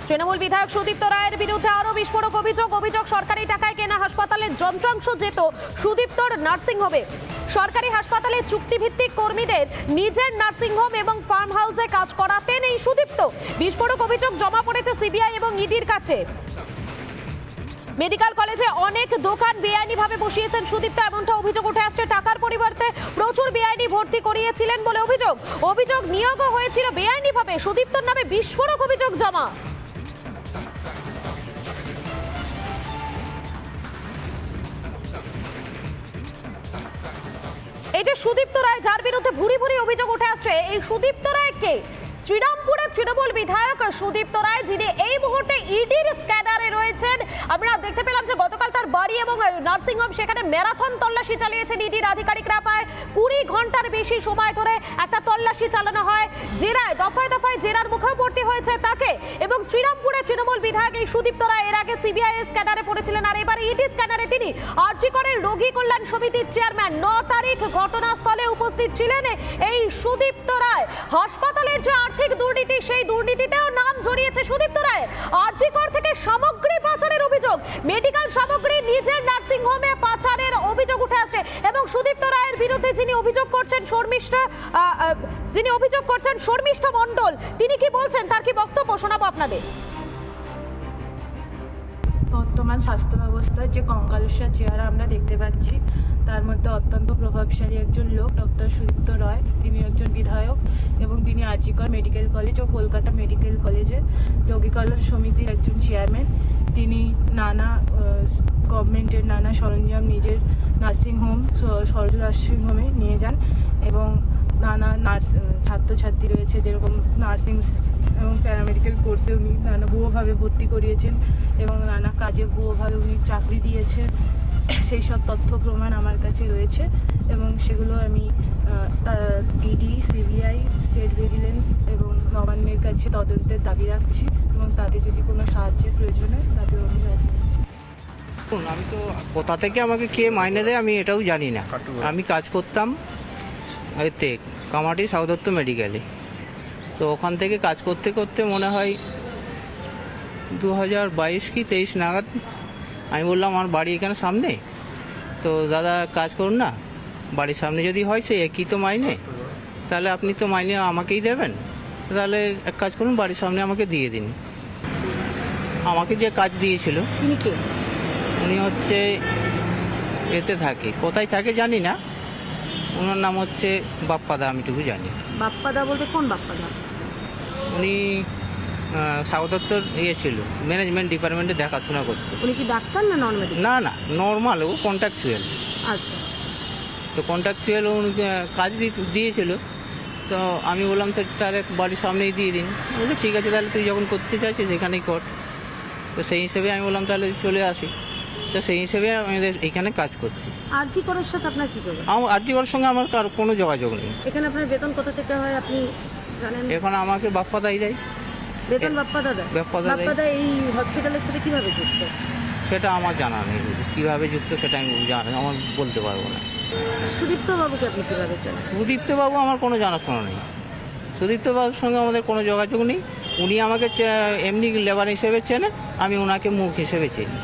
তৃণমূল বিধায়ক সুদীপ্ত রায়ের বিরুদ্ধে আরো বিস্ফোরক অভিযোগ সরকারি টাকায় কেনা হাসপাতালের যন্ত্রাংশ যেত সুদীপ্তর নার্সিংহোমে। সরকারি হাসপাতালে চুক্তিভিত্তিক কর্মীদের নিজের নার্সিংহোম এবং ফার্ম হাউসে কাজ করাতেন এই সুদীপ্ত। বিস্ফোরক অভিযোগ জমা পড়েছে সিবিআই এবং ইডির কাছে। মেডিকেল কলেজে অনেক দোকান বেআইনিভাবে বসিয়েছেন সুদীপ্ত, এমনটা অভিযোগ উঠে আসছে। টাকার পরিবর্তে প্রচুর বেআইনি ভর্তি করিয়েছিলেন বলে অভিযোগ নিয়োগও হয়েছিল বেআইনিভাবে। সুদীপ্তর নামে বিস্ফোরক অভিযোগ জমা। এই যে সুদীপ্ত রায়, যার বিরুদ্ধে ভুরি ভুরি অভিযোগ উঠে আসছে, এই সুদীপ্ত রায় কে? শ্রীরামপুরের তৃণমূল বিধায়ক সুদীপ্ত রায়, যিনি এই মুহূর্তে ইডির স্ক্যানারে রয়েছেন। আমরা দেখতে পেলাম যে গতকাল তার বাড়ি এবং নার্সিংহোম, সেখানে ম্যারাথন তল্লাশি চালিয়েছেন ইডির আধিকারিকরা। প্রায় 20 ঘন্টার বেশি সময় ধরে একটা তল্লাশি চালানো হয়। জেরায় দফায় দফায় জেরার মুখেও পড়তে হয়েছে তাকে। এবং শ্রীরামপুরের তৃণমূল বিধায়ক এই সুদীপ্ত রায় এর আগে সিবিআই এর স্ক্যানারে পড়েছিলেন, আর এবারে ইডি স্ক্যানারে তিনি। আরজি করের রোগী কল্যাণ সমিতির চেয়ারম্যান 9 তারিখ ঘটনাস্থলে উপস্থিত ছিলেন এই সুদীপ্ত রায়। হাসপাতালের যে আর্থিক দুর্নীতি, সেই দুর্নীতিতেও নাম জড়িয়েছে সুদীপ্ত রায়। আরজি কর থেকে সামগ্রী পাচারের অভিযোগ, মেডিকেল সামগ্রী নিজের নার্সিং হোমে পাচারের অভিযোগ উঠে আসছে। এবং সুদীপ্ত রায়ের বিরুদ্ধে যিনি অভিযোগ করছেন শর্মিষ্ঠ মণ্ডল, তিনি কি বলছেন, তার কি বক্তব্য শোনাবো আপনাদের। বর্তমান স্বাস্থ্য ব্যবস্থার যে কঙ্কালসার চেহারা আমরা দেখতে পাচ্ছি, তার মধ্যে অত্যন্ত প্রভাবশালী একজন লোক ডক্টর সুদীপ্ত রায়। তিনি একজন বিধায়ক এবং তিনি আরজি কর মেডিকেল কলেজ ও কলকাতা মেডিকেল কলেজের রোগী কল্যাণ সমিতির একজন চেয়ারম্যান। তিনি নানা গভর্নমেন্টের নানা সরঞ্জাম নিজের নার্সিংহোম, সরজ নার্সিংহোমে নিয়ে যান এবং নানা ছাত্রছাত্রী রয়েছে, যেরকম নার্সিং এবং প্যারামেডিক্যাল কোর্সে উনি নানা ভুয়োভাবে ভর্তি করিয়েছেন এবং নানা কাজে ভুয়োভাবে উনি চাকরি দিয়েছেন। সেই সব তথ্য প্রমাণ আমার কাছে রয়েছে এবং সেগুলো আমি ইডি, সিবিআই, স্টেট ভিজিলেন্স এবং নবান্নের কাছে তদন্তের দাবি রাখছি এবং তাদের যদি কোনো সাহায্যের প্রয়োজন হয় তাদের আমি রাজি। আমি তো কোথা থেকে আমাকে কে মাইনে দেয় আমি এটাও জানি না। আমি কাজ করতাম এতে কামাটি সাউদত্ত মেডিকেলে। তো ওখান থেকে কাজ করতে করতে মনে হয় 2022 কি 23 নাগাদ আমি বললাম আমার বাড়ি এখানে সামনে, তো দাদা কাজ করুন না, বাড়ির সামনে যদি হয় সে একই তো মাইনে, তাহলে আপনি তো মাইনে আমাকেই দেবেন, তাহলে এক কাজ করুন বাড়ির সামনে আমাকে দিয়ে দিন। আমাকে যে কাজ দিয়েছিল উনি হচ্ছে এতে থাকে, কোথায় থাকে জানি না, ওনার নাম হচ্ছে বাপ্পাদা, আমিটুকু জানি। বাপ্পাদা বলতে কোন বাপ্পাদা? উনি সাউদত্তর ছিল, ম্যানেজমেন্ট ডিপার্টমেন্টে দেখাশোনা করতো। উনি কি ডাক্তার না নন মেডিকেল? না নর্মাল, ও কন্ট্রাকচুয়াল। আচ্ছা। তো কন্ট্রাকচুয়াল উনি কাজ দিয়েছিল, তো আমি বললাম তাহলে বাড়ির সামনেই দিয়ে দিন। বললো ঠিক আছে, তাহলে তুই যখন করতে চাইছিস সেখানেই কর। তো সেই হিসেবে আমি বললাম তাহলে চলে আসি। তো সেই হিসেবে আমাদের এখানে কাজ করছি। আরজি করার সাথে আপনার কি যোগাযোগ? আমার আরজি করার সঙ্গে আমার কোনো যোগাযোগ নেই। এখানে আপনার বেতন কত থেকে হয় আপনি জানেন? এখন আমাকে বাপ্পাদাই দেয় বেতন। বাপ্পাদা দেয়? বাপ্পাদা এই হসপিটালের সাথে কিভাবে যুক্ত সেটা আমার জানা নেই। কিভাবে যুক্ত সেটা আমি আমার বলতে পারবো না। সুদীপ্ত বাবুকে আপনি কিভাবে জানেন? সুদীপ্ত বাবু আমার কোনো জানাশোনা নেই। সুদীপ্ত বাবুর সঙ্গে আমাদের কোনো যোগাযোগ নেই। উনি আমাকে এমনি লেবার হিসেবে চেনে, আমি ওনাকে মুখ হিসেবে চিনি।